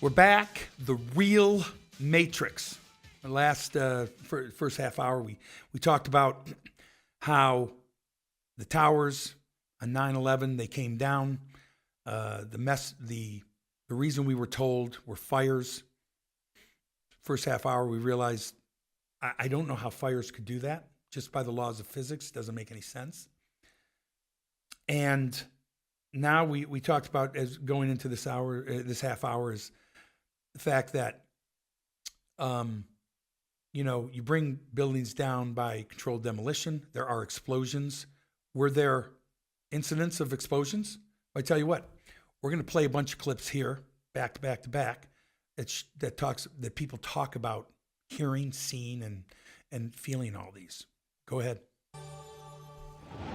We're back. The real Matrix. The last first half hour, we talked about how the towers on 9/11 they came down. The reason we were told were fires. First half hour, we realized I don't know how fires could do that just by the laws of physics. Doesn't make any sense. And now we talked about, as going into this hour, this half hour, is the fact that you bring buildings down by controlled demolition. There are explosions. Were there incidents of explosions? I tell you what, we're going to play a bunch of clips here, back to back to back, that people talk about hearing, seeing, and feeling all these. Go ahead.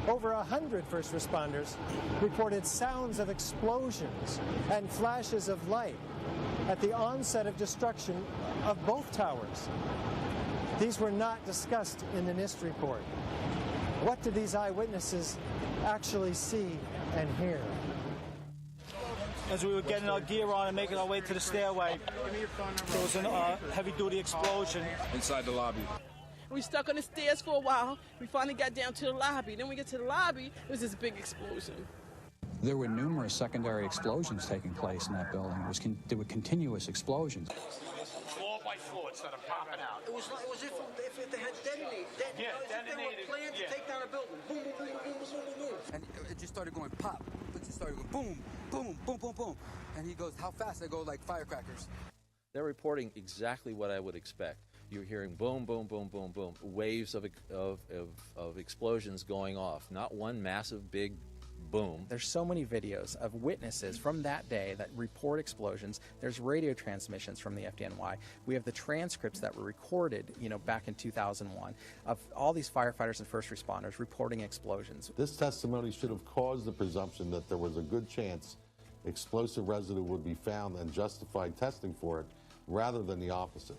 Over 100 first responders reported sounds of explosions and flashes of light at the onset of destruction of both towers. These were not discussed in the NIST report. What did these eyewitnesses actually see and hear? As we were getting our gear on and making our way to the stairway, there was a heavy-duty explosion inside the lobby. We stuck on the stairs for a while. We finally got down to the lobby. Then we get to the lobby, it was this big explosion. There were numerous secondary explosions taking place in that building. There were continuous explosions. Floor by floor, instead of popping out. It was if they had detonated. Yeah, detonated. They were planned to take down a building. Boom, boom, boom, boom, boom, boom, boom. And it just started going pop. It just started going boom, boom, boom, boom, boom. And he goes, how fast? They go like firecrackers. They're reporting exactly what I would expect. You're hearing boom, boom, boom, boom, boom, waves of explosions going off. Not one massive big boom. There's so many videos of witnesses from that day that report explosions. There's radio transmissions from the FDNY. We have the transcripts that were recorded, back in 2001 of all these firefighters and first responders reporting explosions. This testimony should have caused the presumption that there was a good chance explosive residue would be found and justified testing for it, rather than the opposite.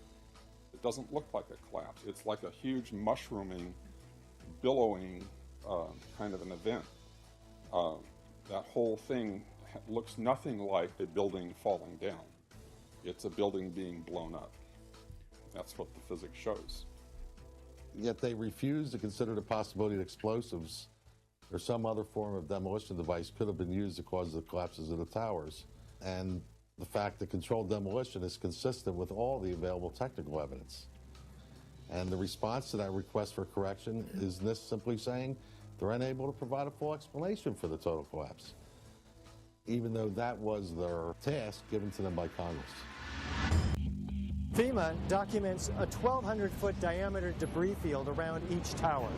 It doesn't look like a collapse. It's like a huge mushrooming, billowing kind of an event. That whole thing looks nothing like a building falling down. It's a building being blown up. That's what the physics shows. Yet they refuse to consider the possibility that explosives or some other form of demolition device could have been used to cause the collapses of the towers. And the fact that controlled demolition is consistent with all the available technical evidence. And the response to that request for correction is NIST simply saying they're unable to provide a full explanation for the total collapse, even though that was their task given to them by Congress. FEMA documents a 1,200-foot diameter debris field around each tower.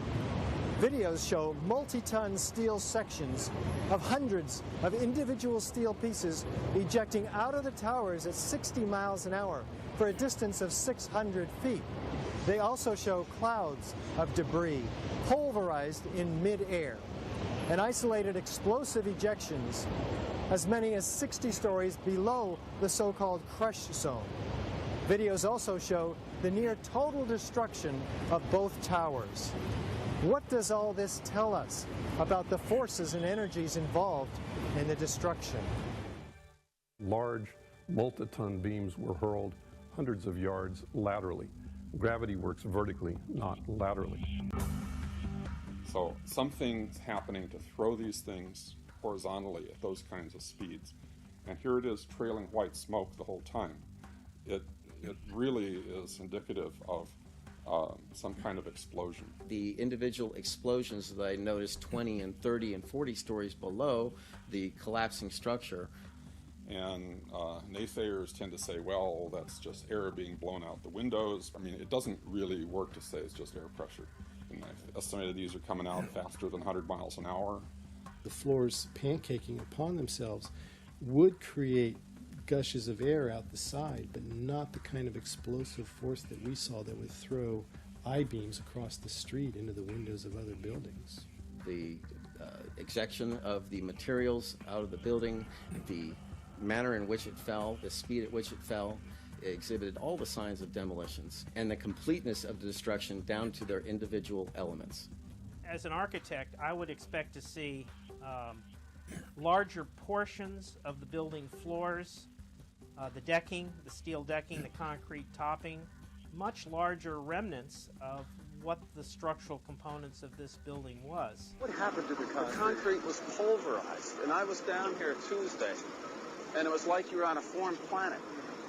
Videos show multi-ton steel sections of hundreds of individual steel pieces ejecting out of the towers at 60 miles an hour for a distance of 600 feet. They also show clouds of debris pulverized in mid-air and isolated explosive ejections as many as 60 stories below the so-called crush zone. Videos also show the near total destruction of both towers. What does all this tell us about the forces and energies involved in the destruction? Large multi-ton beams were hurled hundreds of yards laterally. Gravity works vertically, not laterally. So something's happening to throw these things horizontally at those kinds of speeds. And here it is trailing white smoke the whole time. It really is indicative of some kind of explosion. The individual explosions that I noticed 20 and 30 and 40 stories below the collapsing structure. And naysayers tend to say, well, that's just air being blown out the windows. I mean, it doesn't really work to say it's just air pressure. And I've estimated these are coming out faster than 100 miles an hour. The floors pancaking upon themselves would create gushes of air out the side, but not the kind of explosive force that we saw that would throw I-beams across the street into the windows of other buildings. The ejection of the materials out of the building, the manner in which it fell, the speed at which it fell, exhibited all the signs of demolitions and the completeness of the destruction down to their individual elements. As an architect, I would expect to see larger portions of the building floors the decking, the steel decking, the concrete topping, much larger remnants of what the structural components of this building was. What happened to the concrete? The concrete was pulverized, and I was down here Tuesday, and it was like you were on a foreign planet.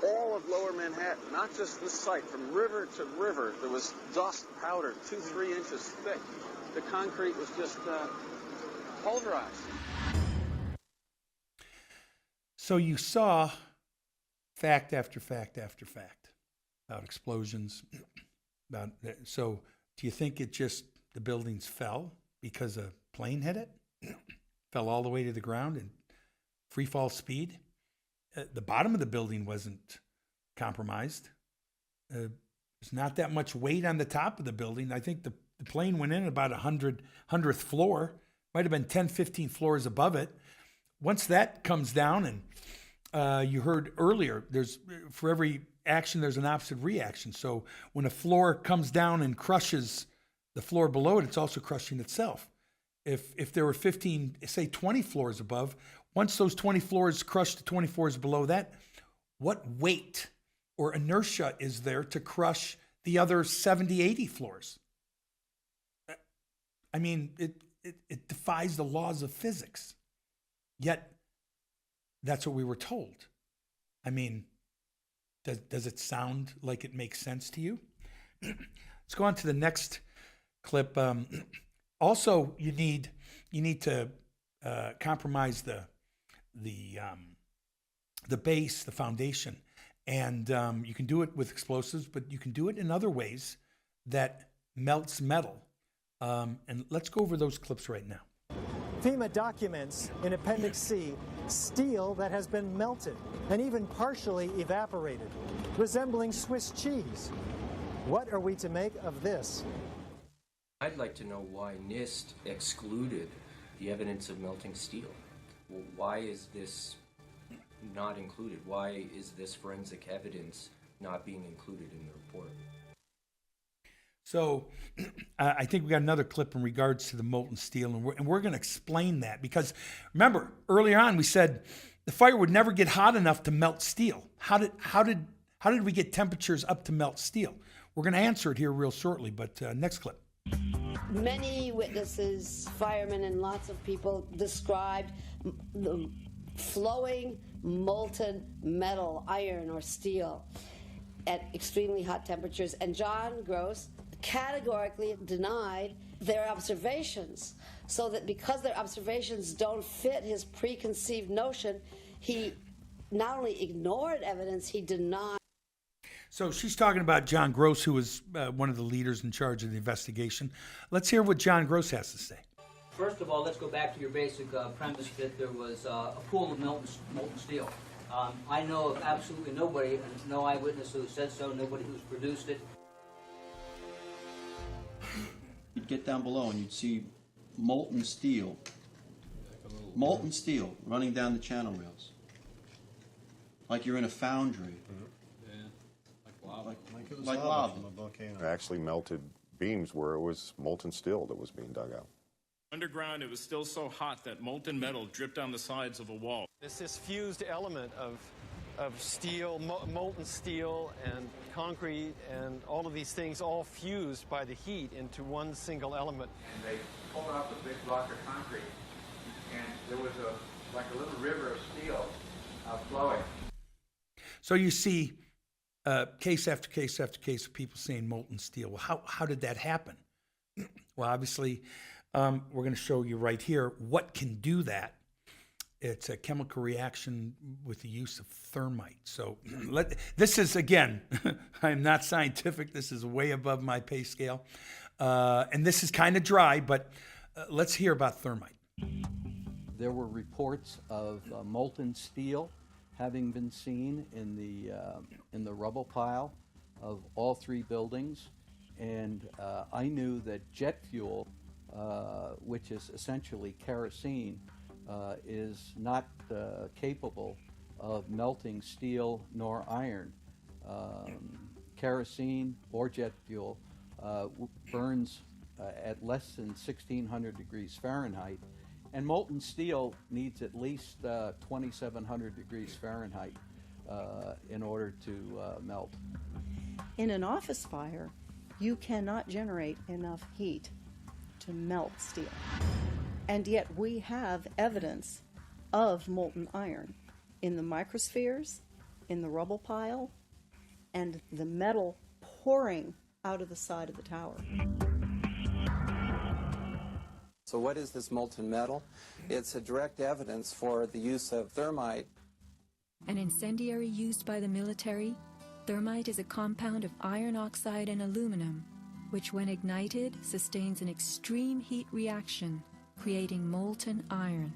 All of Lower Manhattan, not just this site, from river to river, there was dust powder 2-3 inches thick. The concrete was just pulverized. So you saw fact after fact after fact about explosions. So do you think the buildings fell because a plane hit it? Fell all the way to the ground in free fall speed? The bottom of the building wasn't compromised. There's not that much weight on the top of the building. I think the plane went in about 100th floor, might have been 10, 15 floors above it. Once that comes down, and you heard earlier, for every action, there's an opposite reaction. So when a floor comes down and crushes the floor below it, it's also crushing itself. If there were 15, say 20 floors above, once those 20 floors crush the 20 floors below that, what weight or inertia is there to crush the other 70, 80 floors? I mean, it defies the laws of physics. Yet, that's what we were told. I mean, does it sound like it makes sense to you? Let's go on to the next clip. Also, you need to compromise the base, the foundation, and you can do it with explosives, but you can do it in other ways that melts metal. And let's go over those clips right now. FEMA documents in Appendix C steel that has been melted and even partially evaporated, resembling Swiss cheese. What are we to make of this? I'd like to know why NIST excluded the evidence of melting steel. Well, why is this not included? Why is this forensic evidence not being included in the report? So I think we got another clip in regards to the molten steel, and we're going to explain that, because remember, earlier on we said the fire would never get hot enough to melt steel. How did we get temperatures up to melt steel? We're going to answer it here real shortly, but next clip. Many witnesses, firemen, and lots of people described the flowing molten metal, iron or steel, at extremely hot temperatures. And John Gross categorically denied their observations, so that because their observations don't fit his preconceived notion, he not only ignored evidence, he denied. So she's talking about John Gross, who was one of the leaders in charge of the investigation. Let's hear what John Gross has to say. First of all, let's go back to your basic premise that there was a pool of molten steel. I know of absolutely nobody, no eyewitness who said so, nobody who's produced it. You'd get down below and you'd see molten steel running down the channel rails, like you're in a foundry. Like lava. Actually melted beams where it was molten steel that was being dug out. Underground, it was still so hot that molten metal dripped down the sides of a wall. It's this fused element of steel, molten steel and concrete and all of these things all fused by the heat into one single element. And they pulled off a big block of concrete, and there was like a little river of steel flowing. So you see case after case after case of people saying molten steel. Well, how did that happen? Well, obviously, we're going to show you right here what can do that. It's a chemical reaction with the use of thermite. So this is, again, I'm not scientific. This is way above my pay scale. And this is kind of dry, but let's hear about thermite. There were reports of molten steel having been seen in the rubble pile of all three buildings. And I knew that jet fuel, which is essentially kerosene, is not capable of melting steel nor iron. Kerosene or jet fuel burns at less than 1600 degrees Fahrenheit, and molten steel needs at least 2700 degrees Fahrenheit. in order to melt. In an office fire, you cannot generate enough heat to melt steel. And yet we have evidence of molten iron in the microspheres, in the rubble pile, and the metal pouring out of the side of the tower. So what is this molten metal? It's a direct evidence for the use of thermite. An incendiary used by the military, thermite is a compound of iron oxide and aluminum, which when ignited sustains an extreme heat reaction, creating molten iron.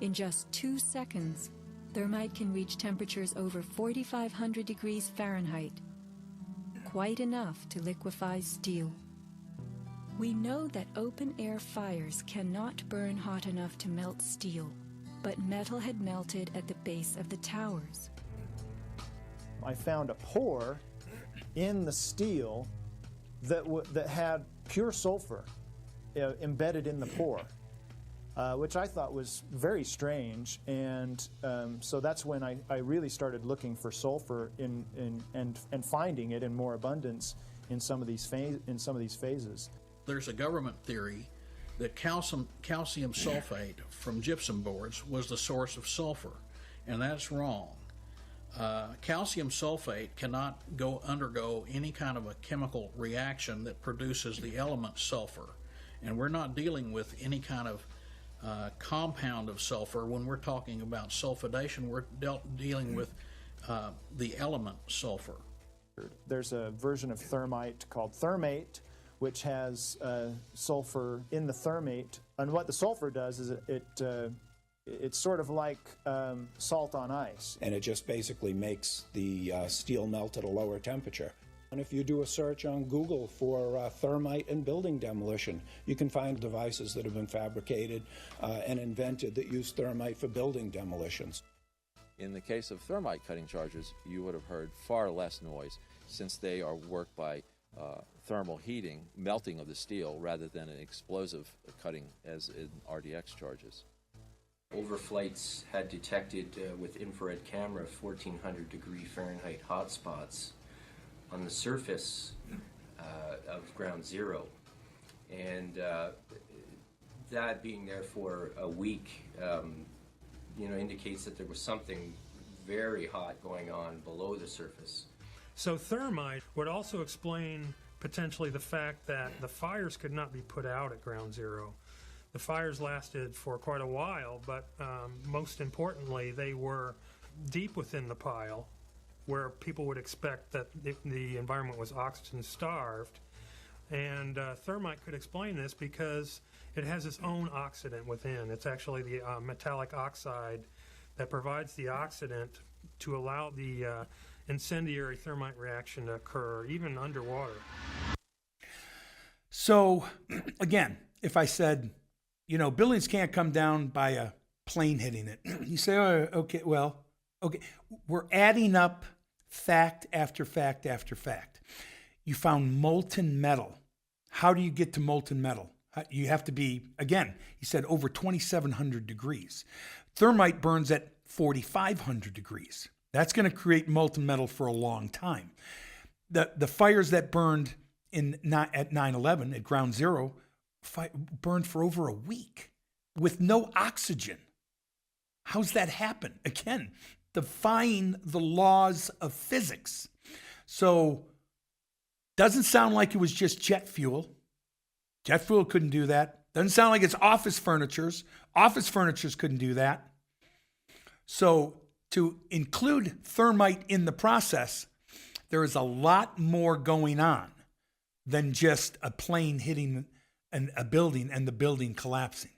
In just 2 seconds, thermite can reach temperatures over 4,500 degrees Fahrenheit, quite enough to liquefy steel. We know that open-air fires cannot burn hot enough to melt steel, but metal had melted at the base of the towers. I found a pore in the steel that had pure sulfur embedded in the pore, which I thought was very strange. And so that's when I really started looking for sulfur and finding it in more abundance in some of these phases. There's a government theory that calcium sulfate from gypsum boards was the source of sulfur, and that's wrong. Calcium sulfate cannot undergo any kind of a chemical reaction that produces the element sulfur, and we're not dealing with any kind of compound of sulfur. When we're talking about sulfidation, we're dealing with the element sulfur. There's a version of thermite called thermate, which has sulfur in the thermate, and what the sulfur does is it's sort of like salt on ice. And it just basically makes the steel melt at a lower temperature. And if you do a search on Google for thermite and building demolition, you can find devices that have been fabricated and invented that use thermite for building demolitions. In the case of thermite cutting charges, you would have heard far less noise since they are worked by thermal heating, melting of the steel, rather than an explosive cutting as in RDX charges. Overflights had detected with infrared camera 1400 degree Fahrenheit hotspots on the surface of ground zero. And that being there for a week, indicates that there was something very hot going on below the surface. So thermite would also explain potentially the fact that the fires could not be put out at ground zero. The fires lasted for quite a while, but most importantly, they were deep within the pile, where people would expect that the environment was oxygen starved. And thermite could explain this because it has its own oxidant within. It's actually the metallic oxide that provides the oxidant to allow the incendiary thermite reaction to occur, even underwater. So, again, if I said, buildings can't come down by a plane hitting it, you say, oh, okay, we're adding up fact after fact after fact. You found molten metal. How do you get to molten metal? You have to be, again, he said over 2,700 degrees. Thermite burns at 4,500 degrees. That's going to create molten metal for a long time. The fires that burned at 9/11 at ground zero burned for over a week with no oxygen. How's that happen? Again, defying the laws of physics. So, doesn't sound like it was just jet fuel. Jet fuel couldn't do that. Doesn't sound like it's office furnitures. Office furnitures couldn't do that. So, to include thermite in the process, there is a lot more going on than just a plane hitting a building and the building collapsing.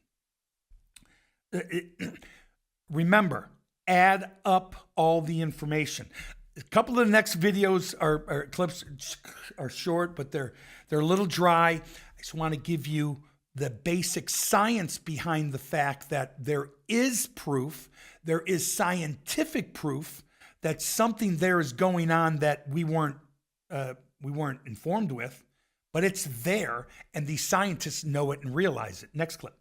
Remember, add up all the information. A couple of the next videos are clips are short, but they're a little dry. I just want to give you the basic science behind the fact that there is proof, there is scientific proof that something there is going on that we weren't informed with, but it's there, and these scientists know it and realize it. Next clip.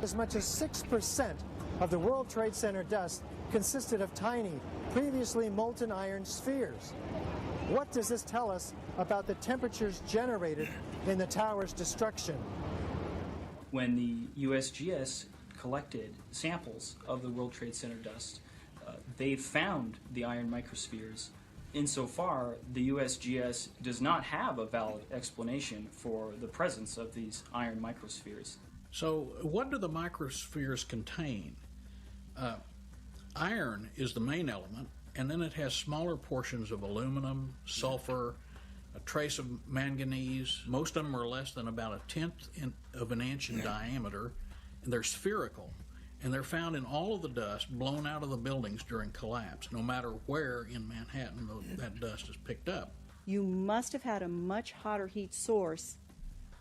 As much as 6% of the World Trade Center dust consisted of tiny, previously molten iron spheres. What does this tell us about the temperatures generated in the tower's destruction? When the USGS collected samples of the World Trade Center dust, they found the iron microspheres. Insofar, the USGS does not have a valid explanation for the presence of these iron microspheres. So what do the microspheres contain? Iron is the main element, and then it has smaller portions of aluminum, sulfur, a trace of manganese. Most of them are less than about a tenth of an inch in diameter, and they're spherical. And they're found in all of the dust blown out of the buildings during collapse, no matter where in Manhattan that dust is picked up. You must have had a much hotter heat source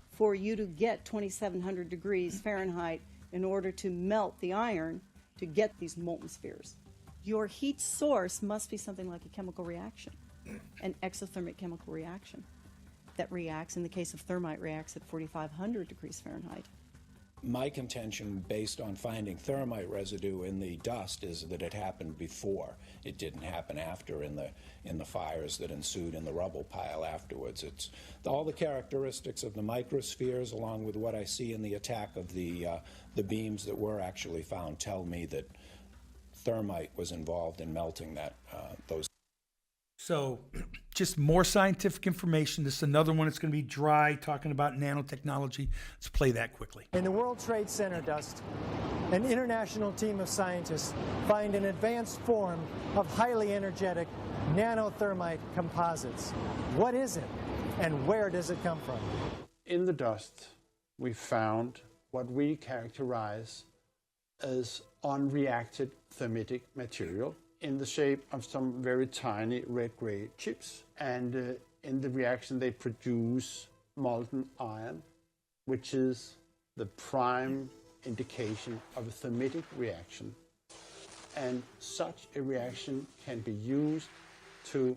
for you to get 2,700 degrees Fahrenheit in order to melt the iron to get these molten spheres. Your heat source must be something like a chemical reaction, an exothermic chemical reaction that reacts, in the case of thermite, reacts at 4,500 degrees Fahrenheit. My contention, based on finding thermite residue in the dust, is that it happened before. It didn't happen after in the fires that ensued in the rubble pile afterwards. It's all the characteristics of the microspheres, along with what I see in the attack of the beams that were actually found, tell me that thermite was involved in melting those. So, just more scientific information. This is another one that's going to be dry, talking about nanotechnology. Let's play that quickly. In the World Trade Center dust, an international team of scientists find an advanced form of highly energetic nanothermite composites. What is it, and where does it come from? In the dust, we found what we characterize as unreacted thermitic material in the shape of some very tiny red-gray chips. And in the reaction, they produce molten iron, which is the prime indication of a thermitic reaction. And such a reaction can be used to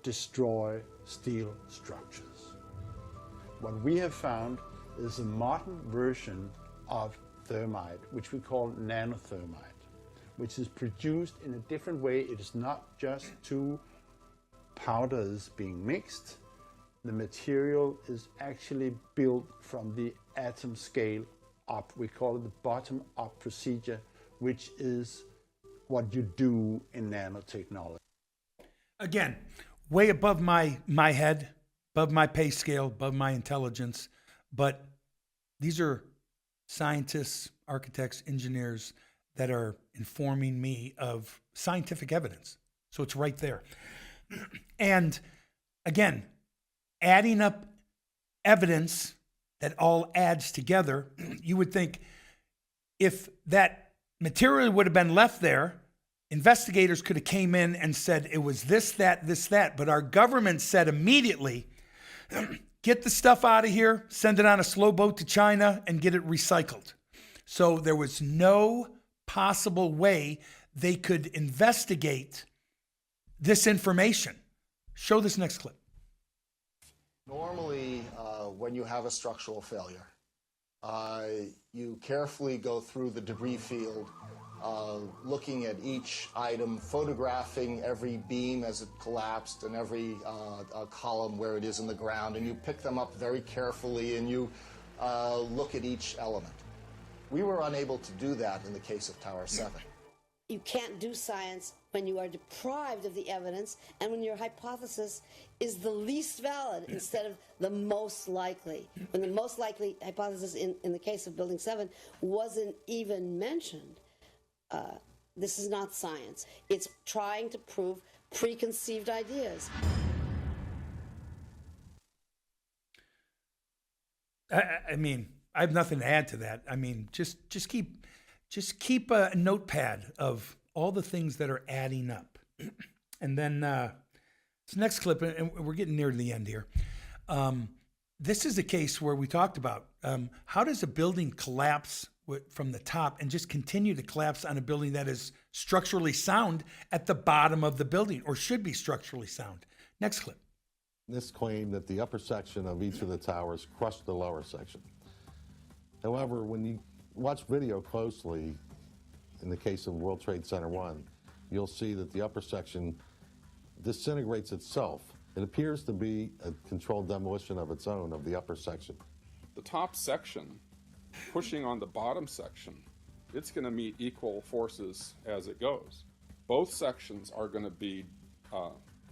destroy steel structures. What we have found is a modern version of thermite, which we call nanothermite, which is produced in a different way. It is not just two powders being mixed. The material is actually built from the atom scale up. We call it the bottom-up procedure, which is what you do in nanotechnology. Again, way above my head, above my pay scale, above my intelligence, but these are scientists, architects, engineers that are informing me of scientific evidence. So it's right there. And again, adding up evidence that all adds together, you would think if that material would have been left there, investigators could have came in and said it was this, that, but our government said immediately, get the stuff out of here, send it on a slow boat to China, and get it recycled. So there was no possible way they could investigate this information. Show this next clip. Normally, when you have a structural failure, you carefully go through the debris field, looking at each item, photographing every beam as it collapsed and every column where it is in the ground, and you pick them up very carefully and you look at each element. We were unable to do that in the case of Tower 7. You can't do science when you are deprived of the evidence and when your hypothesis is the least valid instead of the most likely. When the most likely hypothesis in the case of Building 7 wasn't even mentioned. This is not science. It's trying to prove preconceived ideas. I mean, I have nothing to add to that. I mean, just keep a notepad of all the things that are adding up. And then this next clip, and we're getting near the end here. This is a case where we talked about how does a building collapse from the top and just continue to collapse on a building that is structurally sound at the bottom of the building, or should be structurally sound. Next clip. This claimed that the upper section of each of the towers crushed the lower section. However, when you watch video closely, in the case of World Trade Center 1, you'll see that the upper section disintegrates itself. It appears to be a controlled demolition of its own of the upper section. The top section, pushing on the bottom section, it's going to meet equal forces as it goes. Both sections are going to be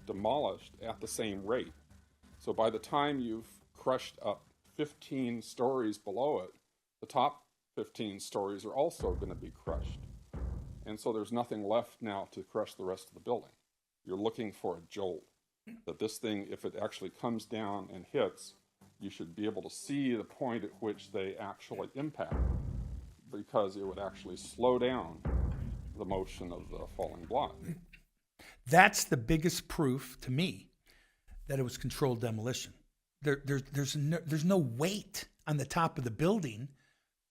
demolished at the same rate. So by the time you've crushed up 15 stories below it, the top 15 stories are also going to be crushed. And so there's nothing left now to crush the rest of the building. You're looking for a jolt. That this thing, if it actually comes down and hits, you should be able to see the point at which they actually impact, because it would actually slow down the motion of the falling block. That's the biggest proof to me that it was controlled demolition. There's no weight on the top of the building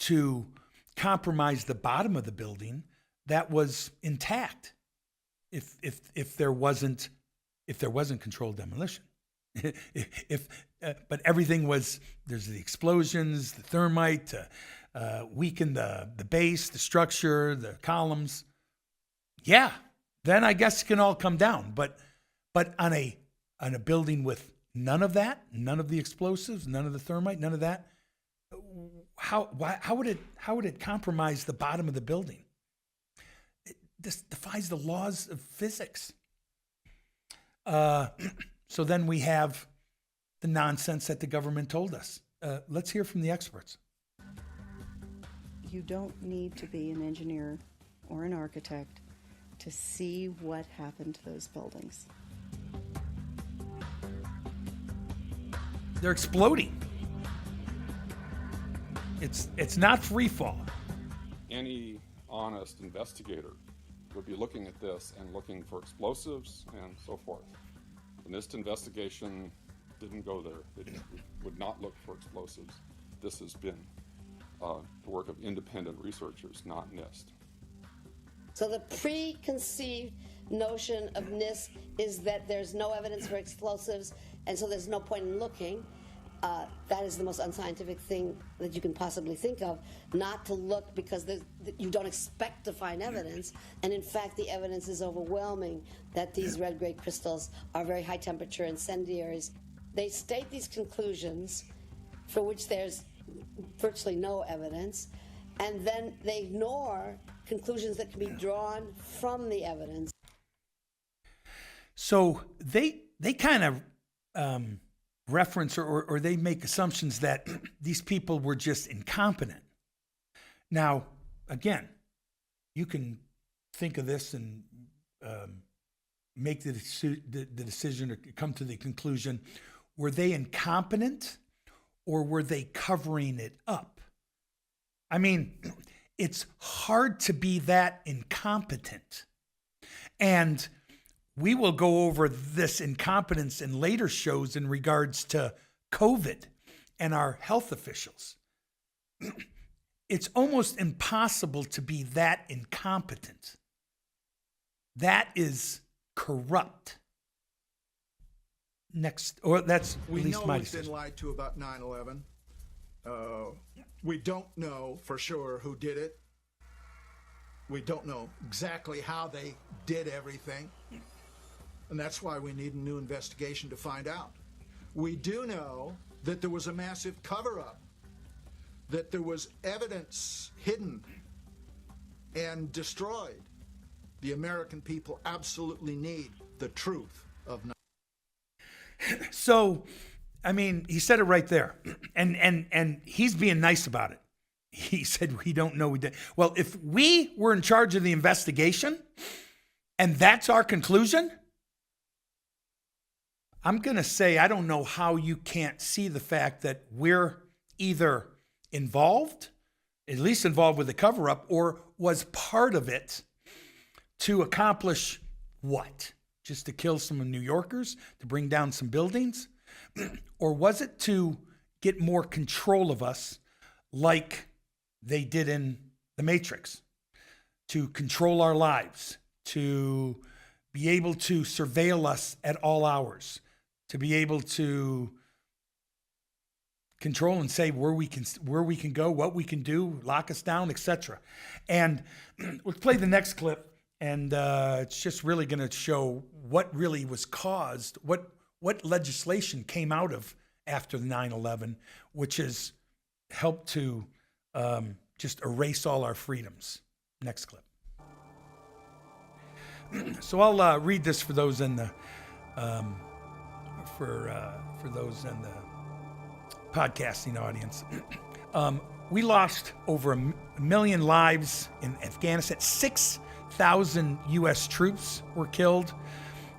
to compromise the bottom of the building that was intact. If there wasn't controlled demolition, but everything was, there's the explosions, the thermite weakened the base, the structure, the columns. Yeah, then I guess it can all come down. But on a building with none of that, none of the explosives, none of the thermite, none of that, how would it compromise the bottom of the building? This defies the laws of physics. So then we have the nonsense that the government told us. Let's hear from the experts. You don't need to be an engineer or an architect to see what happened to those buildings. They're exploding. It's not free fall. Any honest investigator would be looking at this and looking for explosives and so forth. The NIST investigation didn't go there. They would not look for explosives. This has been the work of independent researchers, not NIST. So the preconceived notion of NIST is that there's no evidence for explosives, and so there's no point in looking. That is the most unscientific thing that you can possibly think of, not to look because you don't expect to find evidence, and in fact the evidence is overwhelming that these red-gray crystals are very high temperature incendiaries. They state these conclusions for which there's virtually no evidence, and then they ignore conclusions that can be drawn from the evidence. So they kind of reference or they make assumptions that these people were just incompetent. Now, again, you can think of this and make the decision or come to the conclusion, were they incompetent or were they covering it up? I mean, it's hard to be that incompetent. And we will go over this incompetence in later shows in regards to COVID and our health officials. It's almost impossible to be that incompetent. That is corrupt. Next, or that's we at least know my we've decision. been lied to about 9/11. We don't know for sure who did it. We don't know exactly how they did everything. And that's why we need a new investigation to find out. We do know that there was a massive cover-up, that there was evidence hidden and destroyed. The American people absolutely need the truth of 9/11. So, I mean, he said it right there. And he's being nice about it. He said, we don't know we did. Well, if we were in charge of the investigation and that's our conclusion, I'm going to say, I don't know how you can't see the fact that we're either involved, at least involved with the cover-up, or was part of it to accomplish what? Just to kill some New Yorkers, to bring down some buildings? Or was it to get more control of us like they did in The Matrix? To control our lives, to be able to surveil us at all hours, to be able to control and say where we can go, what we can do, lock us down, etc. And let's play the next clip, and it's just really going to show what really was caused, what legislation came out of after the 9/11, which has helped to just erase all our freedoms. Next clip. So I'll read this for those in the for those in the podcasting audience. We lost over a million lives in Afghanistan. 6,000 U.S. troops were killed.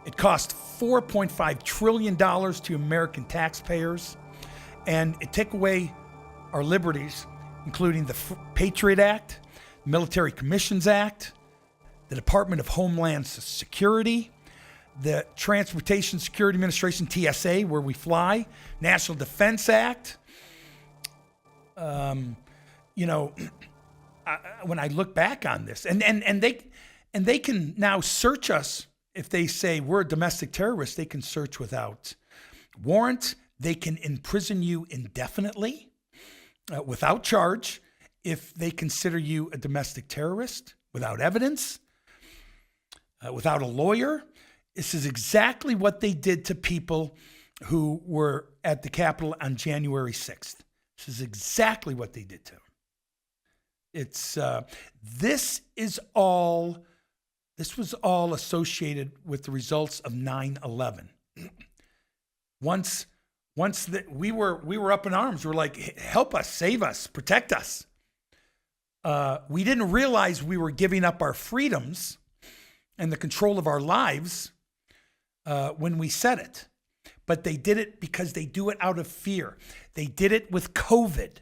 It cost $4.5 trillion to American taxpayers, and it took away our liberties, including the Patriot Act, Military Commissions Act, the Department of Homeland Security, the Transportation Security Administration, TSA, where we fly, National Defense Act. When I look back on this, and they can now search us if they say we're a domestic terrorist. They can search without warrant. They can imprison you indefinitely without charge if they consider you a domestic terrorist without evidence, without a lawyer. This is exactly what they did to people who were at the Capitol on January 6th. This is exactly what they did to them. This was all associated with the results of 9/11. Once we were up in arms, we're like, help us, save us, protect us. We didn't realize we were giving up our freedoms and the control of our lives when we said it. But they did it because they do it out of fear. They did it with COVID.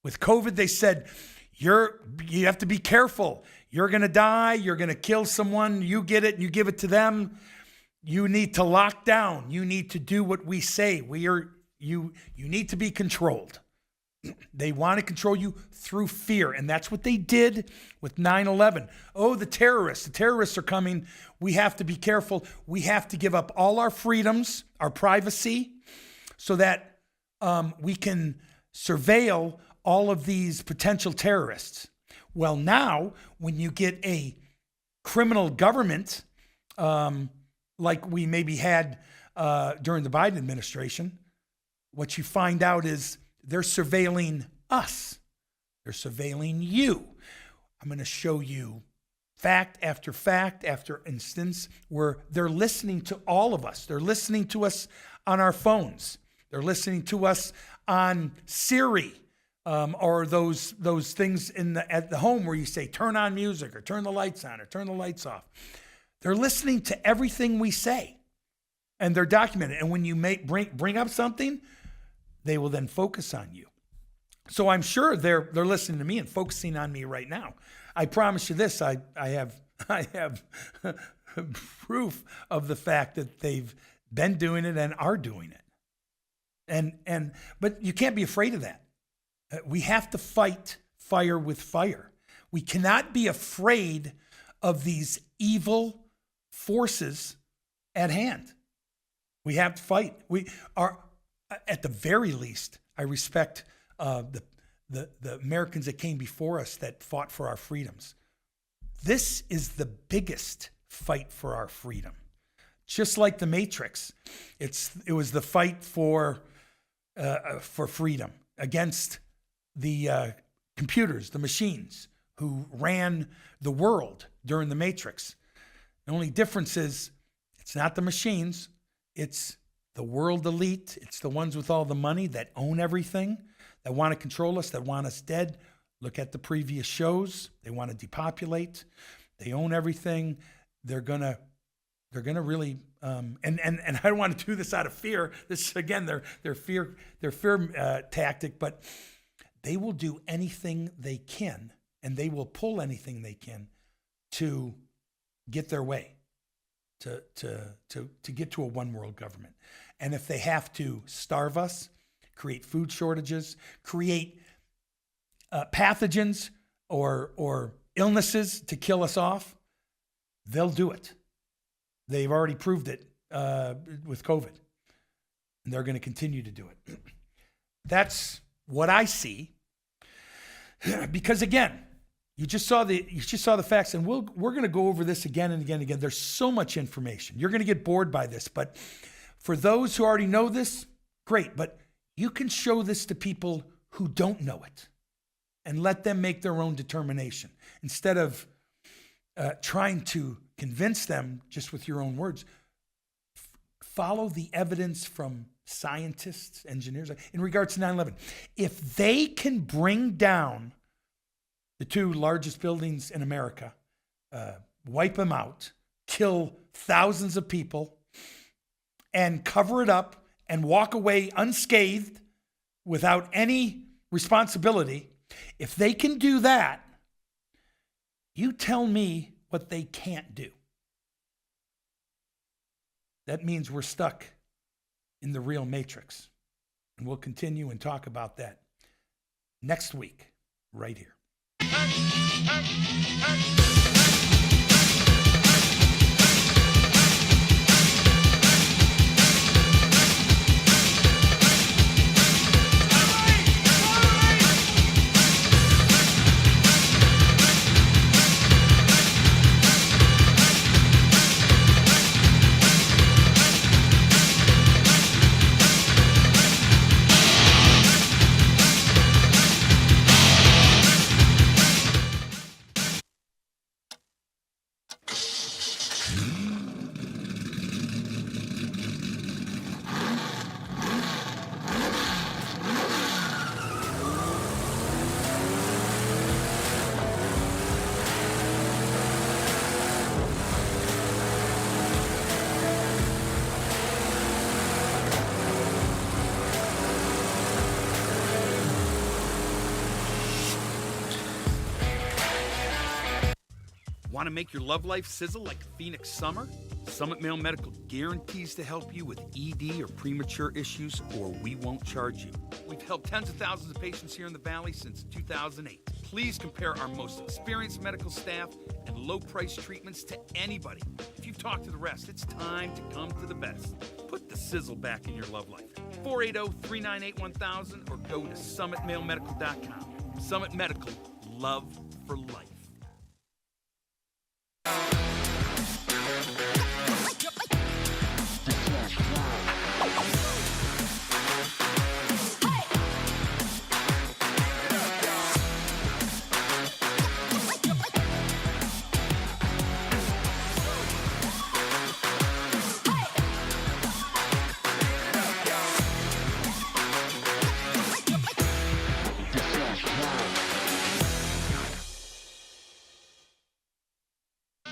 With COVID, they said, you have to be careful. You're going to die. You're going to kill someone. You get it and you give it to them. You need to lock down. You need to do what we say. You need to be controlled. They want to control you through fear. And that's what they did with 9/11. Oh, the terrorists are coming. We have to be careful. We have to give up all our freedoms, our privacy, so that we can surveil all of these potential terrorists. Well, now, when you get a criminal government, like we maybe had during the Biden administration, what you find out is they're surveilling us. They're surveilling you. I'm going to show you fact after instance where they're listening to all of us. They're listening to us on our phones. They're listening to us on Siri, or those things at the home where you say, turn on music or turn the lights on or turn the lights off. They're listening to everything we say, and they're documenting. And when you bring up something, they will then focus on you. So I'm sure they're listening to me and focusing on me right now. I promise you this, I have proof of the fact that they've been doing it and are doing it. But you can't be afraid of that. We have to fight fire with fire. We cannot be afraid of these evil forces at hand. We have to fight. We are, at the very least, I respect the Americans that came before us that fought for our freedoms. This is the biggest fight for our freedom. Just like the Matrix, it was the fight for freedom against the computers, the machines who ran the world during the Matrix. The only difference is it's not the machines, it's the world elite. It's the ones with all the money that own everything, that want to control us, that want us dead. Look at the previous shows. They want to depopulate. They own everything. They're gonna really and I don't want to do this out of fear. This again, their fear tactic, but they will do anything they can, and they will pull anything they can to get their way, to get to a one world government. And if they have to starve us, create food shortages, create pathogens or illnesses to kill us off, they'll do it. They've already proved it with COVID, and they're going to continue to do it. That's what I see. Because again, you just saw the facts, and we're going to go over this again and again and again. There's so much information. You're going to get bored by this, but for those who already know this, great. But you can show this to people who don't know it and let them make their own determination instead of trying to convince them just with your own words. Follow the evidence from scientists, engineers, in regards to 9/11. If they can bring down the two largest buildings in America, wipe them out, kill thousands of people, and cover it up and walk away unscathed without any responsibility, if they can do that, you tell me what they can't do. That means we're stuck in the real matrix. And we'll continue and talk about that next week, right here. Want to make your love life sizzle like a Phoenix summer? Summit Male Medical guarantees to help you with ED or premature issues, or we won't charge you. We've helped tens of thousands of patients here in the Valley since 2008. Please compare our most experienced medical staff and low-price treatments to anybody. If you've talked to the rest, it's time to come to the best. Put the sizzle back in your love life. 480-398-1000 or go to summitmalemedical.com. Summit Medical, love for life.